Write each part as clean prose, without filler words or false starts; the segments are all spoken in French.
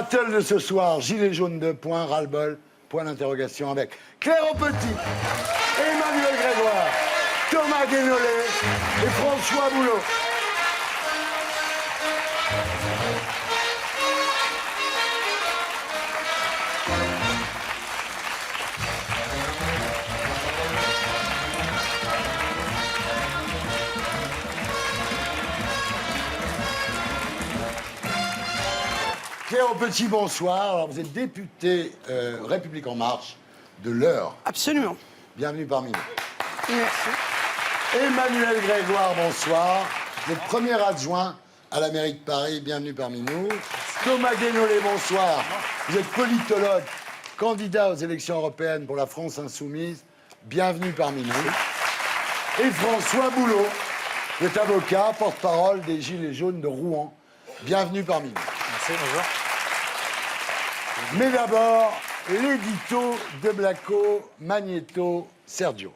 battle de ce soir, Gilets jaunes 2 points, ras-le-bol, point d'interrogation avec Claire Aupetit, Emmanuel Grégoire, Thomas Guénolé et François Boulot. Claire Aupetit, bonsoir. Alors, vous êtes députée République En Marche de l'Eure. Absolument. Bienvenue parmi nous. Merci. Emmanuel Grégoire, bonsoir. Vous êtes premier adjoint à la mairie de Paris. Bienvenue parmi nous. Thomas Guénolé, bonsoir. Vous êtes politologue, candidat aux élections européennes pour la France Insoumise. Bienvenue parmi nous. Et François Boulot, vous êtes avocat, porte-parole des Gilets jaunes de Rouen. Bienvenue parmi nous. Merci, bonjour. Mais d'abord, l'édito de Blacko, Magnéto, Sergio.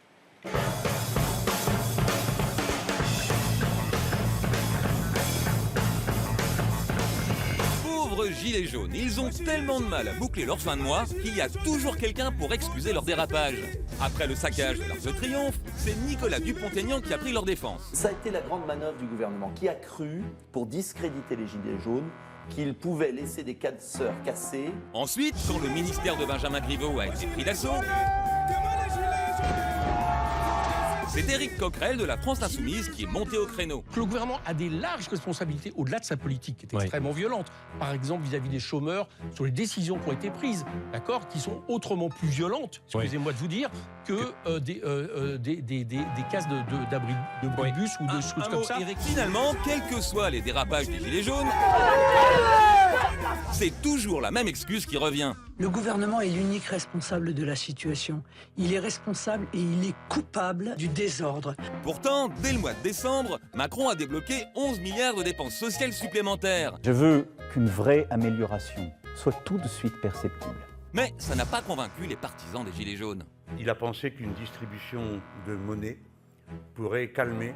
Pauvres gilets jaunes, ils ont tellement de mal à boucler leur fin de mois qu'il y a toujours quelqu'un pour excuser leur dérapage. Après le saccage de l'Arc de Triomphe, c'est Nicolas Dupont-Aignan qui a pris leur défense. Ça a été la grande manœuvre du gouvernement qui a cru, pour discréditer les Gilets jaunes, qu'il pouvait laisser des casseurs cassés. Ensuite, quand le ministère de Benjamin Griveaux a été pris d'assaut, c'est Éric Coquerel de la France Insoumise qui est monté au créneau. Le gouvernement a des larges responsabilités au-delà de sa politique, qui est extrêmement violente. Par exemple, vis-à-vis des chômeurs, sur les décisions qui ont été prises, d'accord, qui sont autrement plus violentes, excusez-moi de vous dire, que des cases d'abri de bus ou de choses comme ça. Éric, finalement, quels que soient les dérapages des Gilets jaunes, c'est toujours la même excuse qui revient. Le gouvernement est l'unique responsable de la situation. Il est responsable et il est coupable du désordre. Pourtant, dès le mois de décembre, Macron a débloqué 11 milliards de dépenses sociales supplémentaires. Je veux qu'une vraie amélioration soit tout de suite perceptible. Mais ça n'a pas convaincu les partisans des Gilets jaunes. Il a pensé qu'une distribution de monnaie pourrait calmer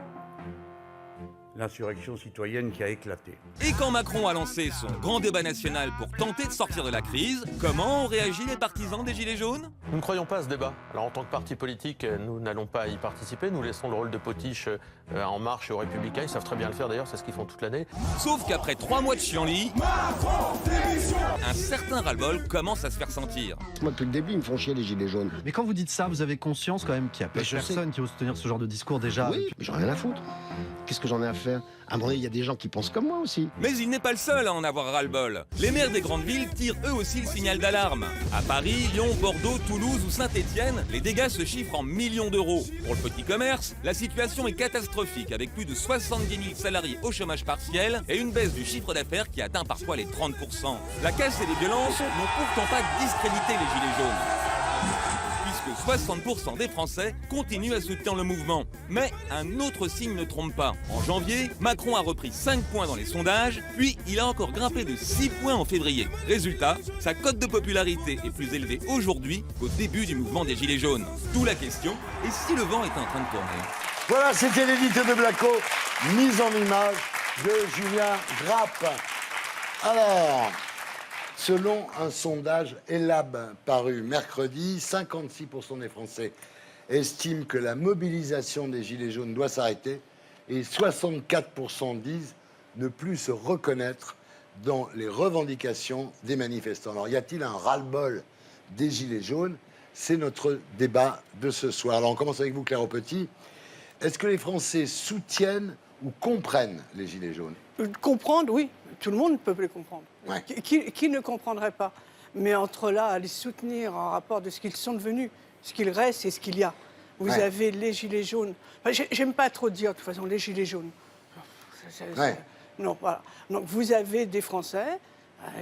l'insurrection citoyenne qui a éclaté. Et quand Macron a lancé son grand débat national pour tenter de sortir de la crise, comment ont réagi les partisans des Gilets jaunes? Nous ne croyons pas à ce débat. Alors en tant que parti politique, nous n'allons pas y participer. Nous laissons le rôle de potiche à En Marche et aux Républicains. Ils savent très bien le faire d'ailleurs, c'est ce qu'ils font toute l'année. Sauf qu'après 3 mois de chienlit, un certain ras-le-bol commence à se faire sentir. Moi, depuis le début, ils me font chier les Gilets jaunes. Mais quand vous dites ça, vous avez conscience quand même qu'il y a peu de personnes qui osent tenir ce genre de discours déjà. Oui, mais j'en ai rien à foutre. Qu'est-ce que j'en ai à faire? À un moment donné, il y a des gens qui pensent comme moi aussi. Mais il n'est pas le seul à en avoir ras-le-bol. Les maires des grandes villes tirent eux aussi le signal d'alarme. À Paris, Lyon, Bordeaux, Toulouse ou Saint-Étienne, les dégâts se chiffrent en millions d'euros. Pour le petit commerce, la situation est catastrophique avec plus de 70 000 salariés au chômage partiel et une baisse du chiffre d'affaires qui atteint parfois les 30%. La casse et les violences n'ont pourtant pas discrédité les Gilets jaunes, puisque 60% des Français continuent à soutenir le mouvement. Mais un autre signe ne trompe pas. En janvier, Macron a repris 5 points dans les sondages, puis il a encore grimpé de 6 points en février. Résultat, sa cote de popularité est plus élevée aujourd'hui qu'au début du mouvement des Gilets jaunes. D'où la question, et si le vent est en train de tourner? Voilà, c'était l'édito de Blacko, mise en image de Julien Grappe. Alors, selon un sondage Elab paru mercredi, 56% des Français estiment que la mobilisation des Gilets jaunes doit s'arrêter et 64% disent ne plus se reconnaître dans les revendications des manifestants. Alors, y a-t-il un ras-le-bol des Gilets jaunes? C'est notre débat de ce soir. Alors, on commence avec vous, Claire Aupetit. Est-ce que les Français soutiennent ou comprennent les Gilets jaunes? Comprendre, oui. Tout le monde peut les comprendre. Ouais. Qui ne comprendrait pas? Mais entre là, à les soutenir en rapport de ce qu'ils sont devenus, ce qu'il reste et ce qu'il y a. Vous avez les Gilets jaunes. Enfin, j'aime pas trop dire, de toute façon, les Gilets jaunes. Non, voilà. Donc, vous avez des Français,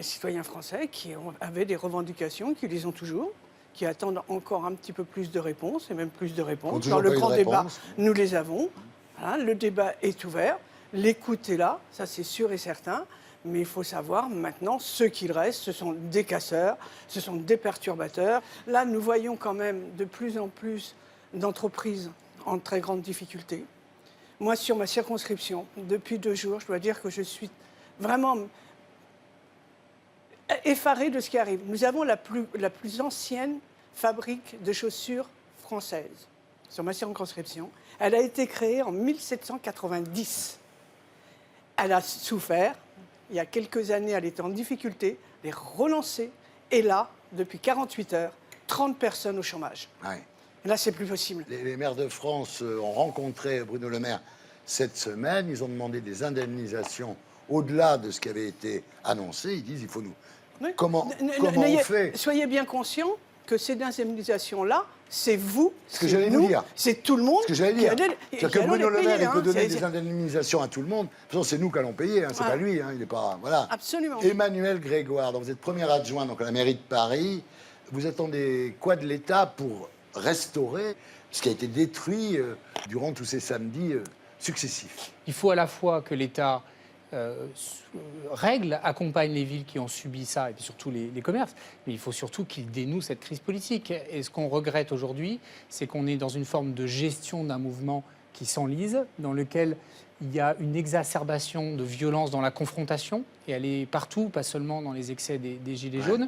citoyens français, qui avaient des revendications, qui les ont toujours, qui attendent encore un petit peu plus de réponses, et même plus de réponses. Dans le grand débat, nous les avons. Voilà, le débat est ouvert. L'écoute est là, ça c'est sûr et certain. Mais il faut savoir maintenant, ce qu'il reste, ce sont des casseurs, ce sont des perturbateurs. Là, nous voyons quand même de plus en plus d'entreprises en très grande difficulté. Moi, sur ma circonscription, depuis 2 jours, je dois dire que je suis vraiment effarés de ce qui arrive. Nous avons la plus ancienne fabrique de chaussures française sur ma circonscription. Elle a été créée en 1790. Elle a souffert. Il y a quelques années, elle était en difficulté. Elle est relancée. Et là, depuis 48 heures, 30 personnes au chômage. Ouais. Et là, c'est plus possible. Les maires de France ont rencontré Bruno Le Maire cette semaine. Ils ont demandé des indemnisations au-delà de ce qui avait été annoncé. Ils disent il faut nous. Oui. Comment on fait? Soyez bien conscients que ces indemnisations-là, c'est vous, Ce que j'allais vous nous, dire. c'est tout le monde. Ce que j'allais dire. C'est que Bruno Le Maire, il peut donner c'est- des indemnisations à tout le monde. De toute façon, c'est nous qui allons payer, hein, c'est Ah. pas lui. Hein, il est pas. Voilà. Absolument. Emmanuel Grégoire, donc vous êtes premier adjoint donc, à la mairie de Paris. Vous attendez quoi de l'État pour restaurer ce qui a été détruit durant tous ces samedis successifs? Il faut à la fois que l'État règle, accompagne les villes qui ont subi ça, et puis surtout les commerces, mais il faut surtout qu'il dénoue cette crise politique. Et ce qu'on regrette aujourd'hui, c'est qu'on est dans une forme de gestion d'un mouvement qui s'enlise, dans lequel il y a une exacerbation de violence dans la confrontation, et elle est partout, pas seulement dans les excès des Gilets jaunes,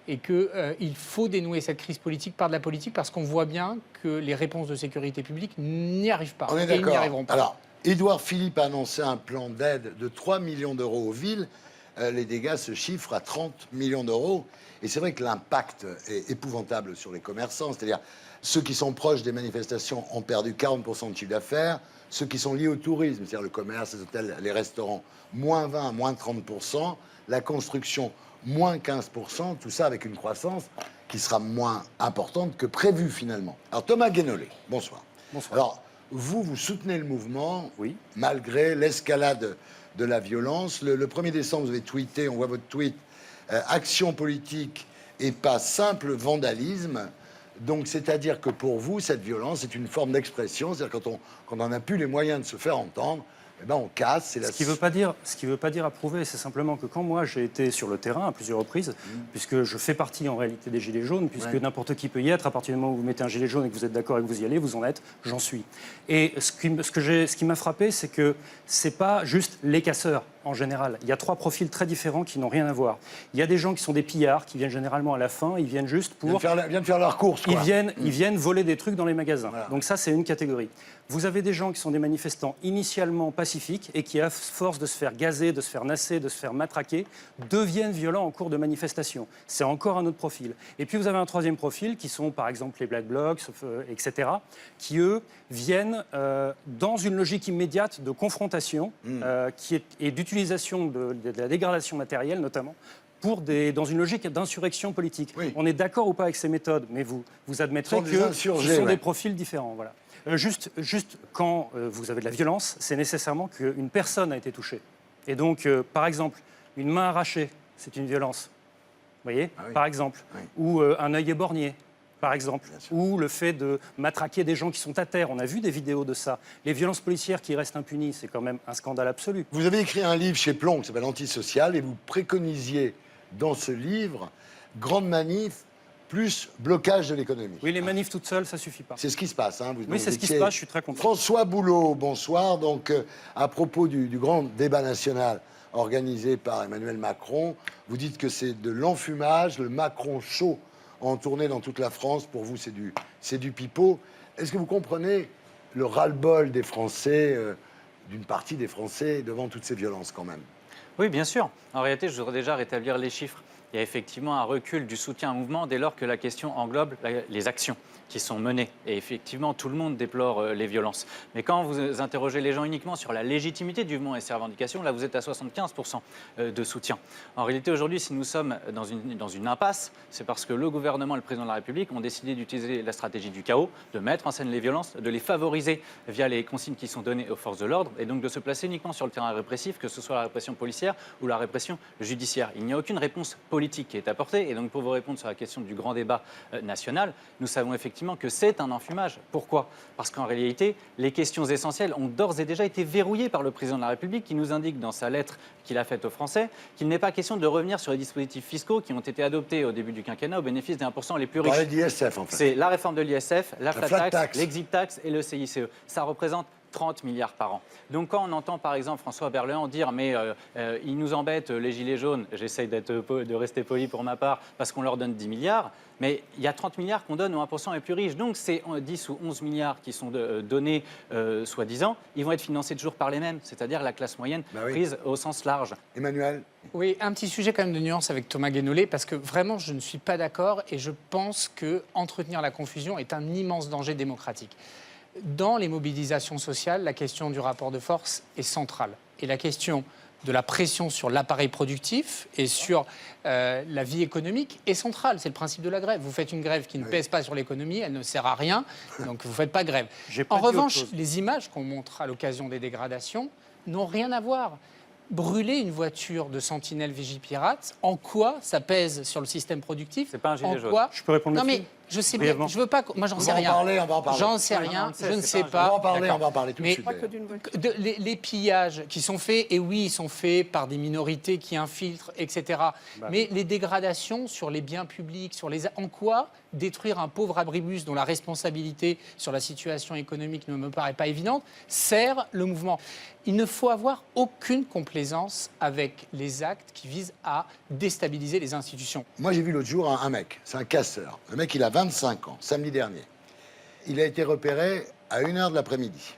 et qu'il faut dénouer cette crise politique par de la politique, parce qu'on voit bien que les réponses de sécurité publique n'y arrivent pas. On est et ils n'y d'accord. arriveront pas. Alors, Édouard Philippe a annoncé un plan d'aide de 3 millions d'euros aux villes. Les dégâts se chiffrent à 30 millions d'euros. Et c'est vrai que l'impact est épouvantable sur les commerçants. C'est-à-dire, ceux qui sont proches des manifestations ont perdu 40% de chiffre d'affaires. Ceux qui sont liés au tourisme, c'est-à-dire le commerce, les hôtels, les restaurants, moins 20, moins 30%. La construction, moins 15%. Tout ça avec une croissance qui sera moins importante que prévu finalement. Alors Thomas Guénolé, bonsoir. Bonsoir. Alors, vous soutenez le mouvement, Oui. malgré l'escalade de la violence. Le 1er décembre, vous avez tweeté, on voit votre tweet, action politique et pas simple vandalisme. Donc, c'est-à-dire que pour vous, cette violence est une forme d'expression. C'est-à-dire quand on n'en a plus les moyens de se faire entendre, eh ben on casse. C'est Ce qui ne veut pas dire approuver, c'est simplement que quand moi j'ai été sur le terrain à plusieurs reprises, puisque je fais partie en réalité des Gilets jaunes, puisque n'importe qui peut y être, à partir du moment où vous mettez un gilet jaune et que vous êtes d'accord et que vous y allez, vous en êtes, j'en suis. Et ce qui m'a frappé, c'est que ce n'est pas juste les casseurs en général. Il y a 3 profils très différents qui n'ont rien à voir. Il y a des gens qui sont des pillards, qui viennent généralement à la fin, ils viennent juste pour... Ils viennent faire leurs courses, quoi. Ils viennent voler des trucs dans les magasins. Voilà. Donc ça, c'est une catégorie. Vous avez des gens qui sont des manifestants initialement pacifiques et qui, à force de se faire gazer, de se faire nasser, de se faire matraquer, deviennent violents en cours de manifestation. C'est encore un autre profil. Et puis vous avez un 3e profil qui sont par exemple les Black Blocs, etc., qui eux viennent dans une logique immédiate de confrontation et d'utilisation de la dégradation matérielle notamment, dans une logique d'insurrection politique. Oui. On est d'accord ou pas avec ces méthodes, mais vous admettrez que ce sont des profils différents. Voilà. Juste quand vous avez de la violence, c'est nécessairement qu'une personne a été touchée. Et donc, par exemple, une main arrachée, c'est une violence. Vous voyez, par exemple. Ou un œil éborgné, par exemple. Ou le fait de matraquer des gens qui sont à terre. On a vu des vidéos de ça. Les violences policières qui restent impunies, c'est quand même un scandale absolu. Vous avez écrit un livre chez Plomb qui s'appelle Antisocial et vous préconisiez dans ce livre grande manif plus blocage de l'économie. Oui, les manifs toutes seules, ça suffit pas. C'est ce qui se passe. Hein. Oui, c'est ce qui se passe, je suis très content. François Boulot, bonsoir. Donc, à propos du grand débat national organisé par Emmanuel Macron, vous dites que c'est de l'enfumage, le Macron chaud en tournée dans toute la France. Pour vous, c'est du pipeau. Est-ce que vous comprenez le ras-le-bol des Français, d'une partie des Français, devant toutes ces violences quand même? Oui, bien sûr. En réalité, je voudrais déjà rétablir les chiffres. Il y a effectivement un recul du soutien au mouvement dès lors que la question englobe les actions qui sont menées. Et effectivement, tout le monde déplore les violences. Mais quand vous interrogez les gens uniquement sur la légitimité du mouvement et ses revendications, là, vous êtes à 75% de soutien. En réalité, aujourd'hui, si nous sommes dans une impasse, c'est parce que le gouvernement et le président de la République ont décidé d'utiliser la stratégie du chaos, de mettre en scène les violences, de les favoriser via les consignes qui sont données aux forces de l'ordre, et donc de se placer uniquement sur le terrain répressif, que ce soit la répression policière ou la répression judiciaire. Il n'y a aucune réponse politique qui est apportée. Et donc, pour vous répondre sur la question du grand débat national, nous savons effectivement que c'est un enfumage. Pourquoi? Parce qu'en réalité, les questions essentielles ont d'ores et déjà été verrouillées par le président de la République qui nous indique dans sa lettre qu'il a faite aux Français qu'il n'est pas question de revenir sur les dispositifs fiscaux qui ont été adoptés au début du quinquennat au bénéfice des 1% les plus riches. L'ISF, en fait. C'est la réforme de l'ISF, la flat tax, l'exit tax et le CICE. Ça représente 30 milliards par an. Donc quand on entend par exemple François Berléand dire mais ils nous embêtent les gilets jaunes, j'essaye de rester poli pour ma part parce qu'on leur donne 10 milliards, mais il y a 30 milliards qu'on donne aux 1% les plus riches. Donc ces 10 ou 11 milliards qui sont donnés soi-disant, ils vont être financés toujours par les mêmes, c'est-à-dire la classe moyenne prise au sens large. Emmanuel? Oui, un petit sujet quand même de nuance avec Thomas Guénolé, parce que vraiment je ne suis pas d'accord et je pense que entretenir la confusion est un immense danger démocratique. Dans les mobilisations sociales, la question du rapport de force est centrale. Et la question de la pression sur l'appareil productif et sur la vie économique est centrale. C'est le principe de la grève. Vous faites une grève qui ne pèse pas sur l'économie, elle ne sert à rien, donc vous ne faites pas grève. En revanche, les images qu'on montre à l'occasion des dégradations n'ont rien à voir. Brûler une voiture de Sentinelle Vigipirate, en quoi ça pèse sur le système productif? C'est pas un gilet jaune. Je peux répondre Non là-dessus mais je sais bien, je veux pas. Moi j'en sais rien. On va en parler. J'en sais rien, je ne sais pas. On va en parler tout de suite. Les pillages qui sont faits, et oui, ils sont faits par des minorités qui infiltrent, etc. Mais les dégradations sur les biens publics, en quoi détruire un pauvre abribus dont la responsabilité sur la situation économique ne me paraît pas évidente, sert le mouvement. Il ne faut avoir aucune complaisance avec les actes qui visent à déstabiliser les institutions. Moi, j'ai vu l'autre jour un mec, c'est un casseur. Le mec, il a 25 ans, samedi dernier. Il a été repéré à 1h de l'après-midi.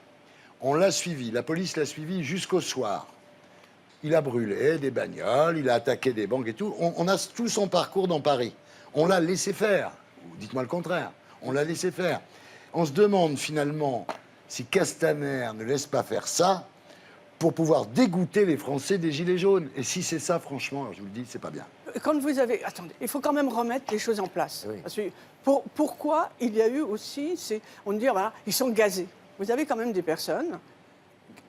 On l'a suivi, la police l'a suivi jusqu'au soir. Il a brûlé des bagnoles, il a attaqué des banques et tout. On a tout son parcours dans Paris. On l'a laissé faire. Dites-moi le contraire. On l'a laissé faire. On se demande finalement si Castaner ne laisse pas faire ça pour pouvoir dégoûter les Français des Gilets jaunes. Et si c'est ça, franchement, alors je vous le dis, c'est pas bien. Quand vous avez... Attendez, il faut quand même remettre les choses en place. Oui. Parce que pourquoi il y a eu aussi... On dit, voilà, ils sont gazés. Vous avez quand même des personnes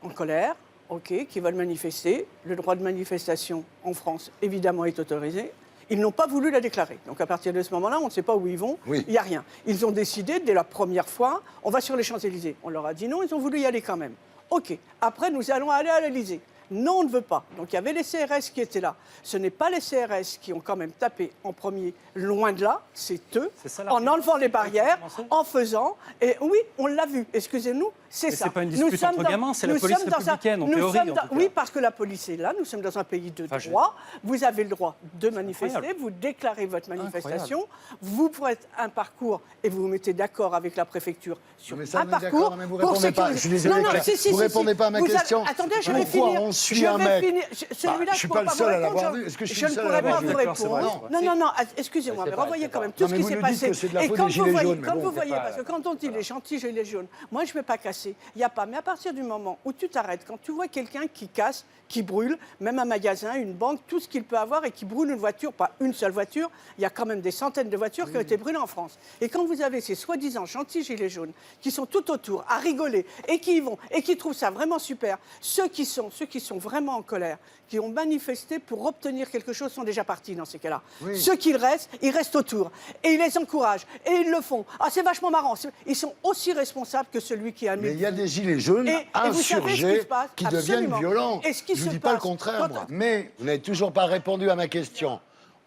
en colère, qui veulent manifester. Le droit de manifestation en France, évidemment, est autorisé. Ils n'ont pas voulu la déclarer. Donc à partir de ce moment-là, on ne sait pas où ils vont. Il n'y a rien. Ils ont décidé, dès la première fois, on va sur les Champs-Élysées. On leur a dit non, ils ont voulu y aller quand même. OK. Après, nous allons aller à l'Élysée. Non, on ne veut pas. Donc il y avait les CRS qui étaient là. Ce n'est pas les CRS qui ont quand même tapé en premier, loin de là, c'est eux, en enlevant les barrières, en faisant... Et oui, on l'a vu, excusez-nous, c'est ça. C'est pas une dispute entre gamins, c'est la police républicaine, en théorie. Oui, parce que la police est là, nous sommes dans un pays de droit, vous avez le droit de manifester, vous déclarez votre manifestation, vous faites un parcours et vous vous mettez d'accord avec la préfecture sur un parcours... Mais vous répondez pas, je suis désolé, vous ne répondez pas à ma question. Attendez, je vais finir. Je suis un mec. Celui-là, je suis pas le seul à l'avoir vu. Est-ce que je suis le seul à l'avoir vu? Je ne pourrais pas vous répondre. Non, excusez-moi, mais revoyez quand même tout ce qui s'est passé. Et quand vous voyez, parce que quand on dit les gentils gilets jaunes, moi je ne vais pas casser. Il n'y a pas. Mais à partir du moment où tu t'arrêtes, quand tu vois quelqu'un qui casse, qui brûle, même un magasin, une banque, tout ce qu'il peut avoir et qui brûle une voiture, pas une seule voiture, il y a quand même des centaines de voitures qui ont été brûlées en France. Et quand vous avez ces soi-disant gentils gilets jaunes qui sont tout autour à rigoler et qui y vont et qui trouvent ça vraiment super, ceux qui sont vraiment en colère, qui ont manifesté pour obtenir quelque chose sont déjà partis dans ces cas-là. Ceux qui restent, ils restent autour. Et ils les encouragent. Et ils le font. Ah, c'est vachement marrant. Ils sont aussi responsables que celui qui a mis... Mais il y a des gilets jaunes insurgés qui deviennent violents. Je ne dis pas le contraire, moi. Mais vous n'avez toujours pas répondu à ma question.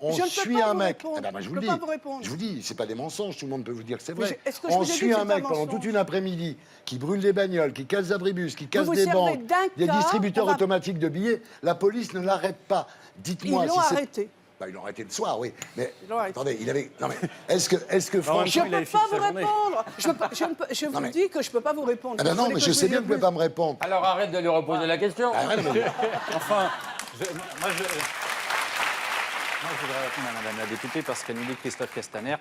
On suit un mec. Ah ben moi, je vous le dis. Je vous dis, c'est pas des mensonges, tout le monde peut vous dire que c'est vrai. On suit un mec pendant toute une après-midi qui brûle des bagnoles, qui casse des abribus, qui casse des banques, des distributeurs automatiques de billets. La police ne l'arrête pas. Dites-moi si c'est... Ils l'ont arrêté. Ils l'ont arrêté le soir, oui. Mais attendez, il avait... Non mais, est-ce que franchement... Je ne peux pas vous répondre. Je vous dis que je ne peux pas vous répondre. Ah ben non, mais je sais bien que vous ne pouvez pas me répondre. Alors arrête de lui reposer la question. Enfin, moi je voudrais répondre à Madame la députée parce qu'elle nous dit que Christophe Castaner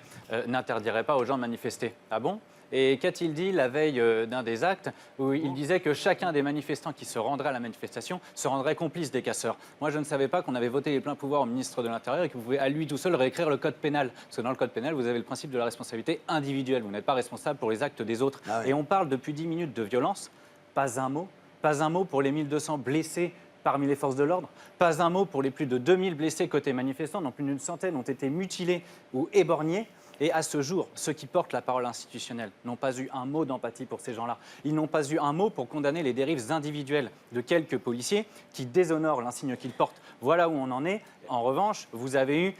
n'interdirait pas aux gens de manifester. Ah bon? Et qu'a-t-il dit la veille d'un des actes où il disait que chacun des manifestants qui se rendrait à la manifestation se rendrait complice des casseurs? Moi, je ne savais pas qu'on avait voté les pleins pouvoirs au ministre de l'Intérieur et que vous pouvez à lui tout seul réécrire le code pénal. Parce que dans le code pénal, vous avez le principe de la responsabilité individuelle. Vous n'êtes pas responsable pour les actes des autres. Et on parle depuis 10 minutes de violence. Pas un mot pour les 1200 blessés parmi les forces de l'ordre. Pas un mot pour les plus de 2000 blessés côté manifestants, dont plus d'une centaine ont été mutilés ou éborgnés. Et à ce jour, ceux qui portent la parole institutionnelle n'ont pas eu un mot d'empathie pour ces gens-là. Ils n'ont pas eu un mot pour condamner les dérives individuelles de quelques policiers qui déshonorent l'insigne qu'ils portent. Voilà où on en est. En revanche, vous avez eu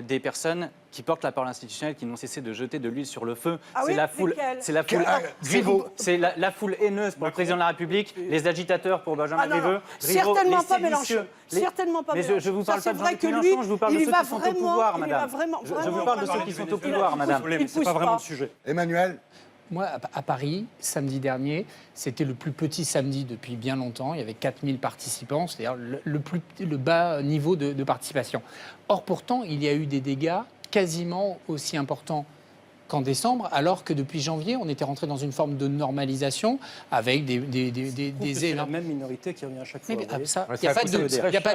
des personnes qui portent la parole institutionnelle qui n'ont cessé de jeter de l'huile sur le feu. Ah oui, lesquelles C'est la foule haineuse pour le président de la République, les agitateurs pour Benjamin Griveaux. Certainement pas Mélenchon. Certainement pas Mélenchon. Je vous parle pas de Jean-Luc Mélenchon, je vous parle de ceux qui sont au pouvoir, madame. Je vous vous parle de ceux qui sont au pouvoir, madame. Mais c'est pas vraiment le sujet. Emmanuel? Moi, à Paris, samedi dernier, c'était le plus petit samedi depuis bien longtemps. Il y avait 4000 participants, c'est-à-dire le bas niveau de participation. Or, pourtant, il y a eu des dégâts quasiment aussi importants qu'en décembre, alors que depuis janvier, on était rentré dans une forme de normalisation avec C'est la même minorité qui revient à chaque fois. Il n'y a pas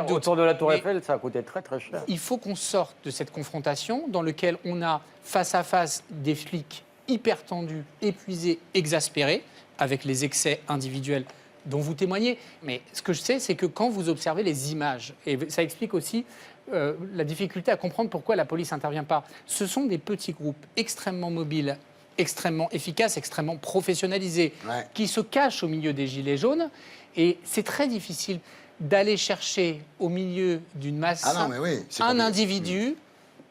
de doute. Autour de la Tour Eiffel, ça a coûté très très cher. Il faut qu'on sorte de cette confrontation dans laquelle on a face à face des flics hyper tendus, épuisés, exaspérés, avec les excès individuels dont vous témoignez. Mais ce que je sais, c'est que quand vous observez les images, et ça explique aussi la difficulté à comprendre pourquoi la police n'intervient pas, ce sont des petits groupes extrêmement mobiles, extrêmement efficaces, extrêmement professionnalisés, qui se cachent au milieu des gilets jaunes. Et c'est très difficile d'aller chercher au milieu d'une masse un individu.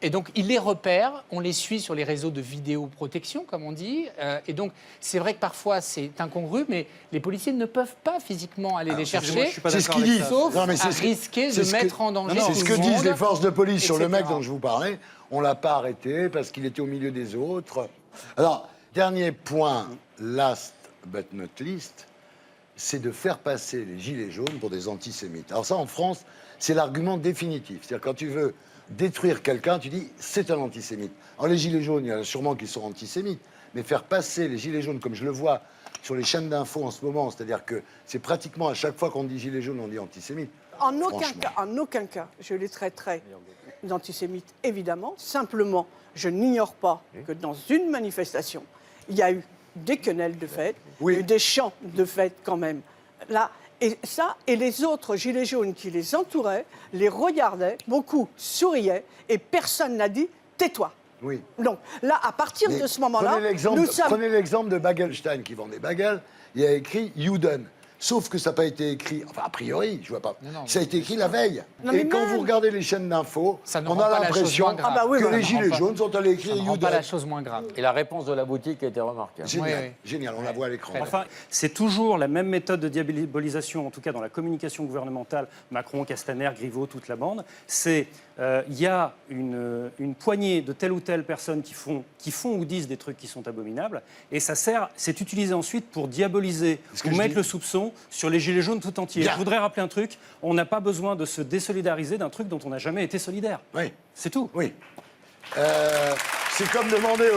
Et donc, ils les repèrent, on les suit sur les réseaux de vidéoprotection, comme on dit. Et donc, c'est vrai que parfois, c'est incongru, mais les policiers ne peuvent pas physiquement aller les chercher. C'est ce qu'ils disent. Sauf à risquer de mettre en danger tout le monde. C'est ce que disent les forces de police sur le mec dont je vous parlais. On ne l'a pas arrêté parce qu'il était au milieu des autres. Alors, dernier point, last but not least, c'est de faire passer les gilets jaunes pour des antisémites. Alors ça, en France, c'est l'argument définitif. C'est-à-dire quand tu veux détruire quelqu'un, tu dis c'est un antisémite. Alors les gilets jaunes, il y en a sûrement qui sont antisémites, mais faire passer les gilets jaunes, comme je le vois sur les chaînes d'infos en ce moment, c'est-à-dire que c'est pratiquement à chaque fois qu'on dit gilets jaunes, on dit antisémite. En aucun cas, je les traiterai d'antisémites, évidemment. Simplement, je n'ignore pas que dans une manifestation, il y a eu des quenelles de fête, il y a eu des chants de fête quand même. Là, et ça, et les autres gilets jaunes qui les entouraient, les regardaient, beaucoup souriaient, et personne n'a dit « tais-toi ». Oui. Donc là, à partir de ce moment-là, prenez l'exemple de Bagelstein qui vend des bagels. Il y a écrit « Juden ». Sauf que ça n'a pas été écrit, enfin a priori, je vois pas, ça a été écrit la veille. Et quand vous regardez les chaînes d'infos, on a l'impression que les gilets jaunes sont allés écrire Juden. Pas la chose moins grave. Et la réponse de la boutique a été remarquable. Génial, génial, on la voit à l'écran. Enfin, c'est toujours la même méthode de diabolisation, en tout cas dans la communication gouvernementale, Macron, Castaner, Griveaux, toute la bande. C'est, il y a une poignée de telle ou telle personne qui font ou disent des trucs qui sont abominables, et ça sert, c'est utilisé ensuite pour diaboliser, pour mettre le soupçon sur les gilets jaunes tout entiers. Je voudrais rappeler un truc, on n'a pas besoin de se désolidariser d'un truc dont on n'a jamais été solidaire. Oui. C'est tout. Oui. C'est comme demander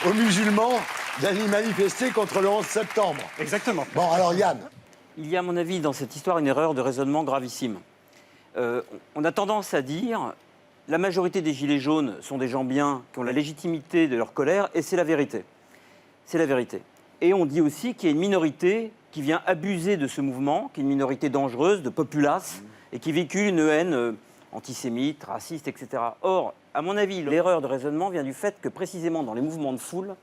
aux musulmans d'aller manifester contre le 11 septembre. Exactement. Bon, alors Yann. Il y a, à mon avis, dans cette histoire, une erreur de raisonnement gravissime. On a tendance à dire la majorité des gilets jaunes sont des gens bien, qui ont la légitimité de leur colère, et c'est la vérité. C'est la vérité. Et on dit aussi qu'il y a une minorité qui vient abuser de ce mouvement, qui est une minorité dangereuse, de populace, et qui véhicule une haine antisémite, raciste, etc. Or, à mon avis, l'erreur de raisonnement vient du fait que, précisément dans les mouvements de foule,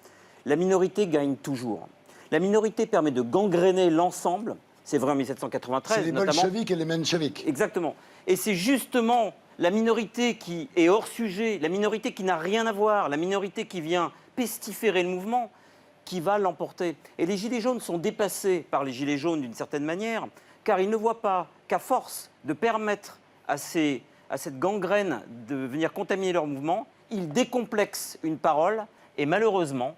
la minorité gagne toujours. La minorité permet de gangréner l'ensemble. C'est vrai en 1793, c'est les bolcheviks et les mencheviks. Exactement. Et c'est justement la minorité qui est hors sujet, la minorité qui n'a rien à voir, la minorité qui vient pestiférer le mouvement, qui va l'emporter. Et les gilets jaunes sont dépassés par les gilets jaunes d'une certaine manière, car ils ne voient pas qu'à force de permettre à cette gangrène de venir contaminer leur mouvement, ils décomplexent une parole, et malheureusement,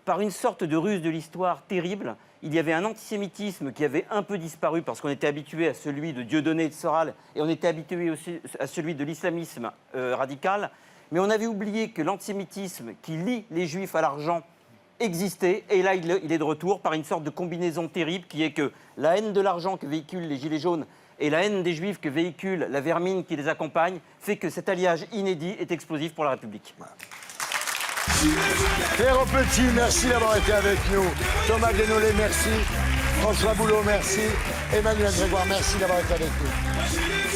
par une sorte de ruse de l'histoire terrible, il y avait un antisémitisme qui avait un peu disparu parce qu'on était habitué à celui de Dieudonné et de Soral, et on était habitué aussi à celui de l'islamisme radical, mais on avait oublié que l'antisémitisme qui lie les juifs à l'argent existait, et là il est de retour par une sorte de combinaison terrible qui est que la haine de l'argent que véhiculent les gilets jaunes et la haine des juifs que véhicule la vermine qui les accompagne fait que cet alliage inédit est explosif pour la République. Pierre Petit, merci d'avoir été avec nous. Thomas Guénolé, merci. François Boulot, merci. Emmanuel Grégoire, merci d'avoir été avec nous.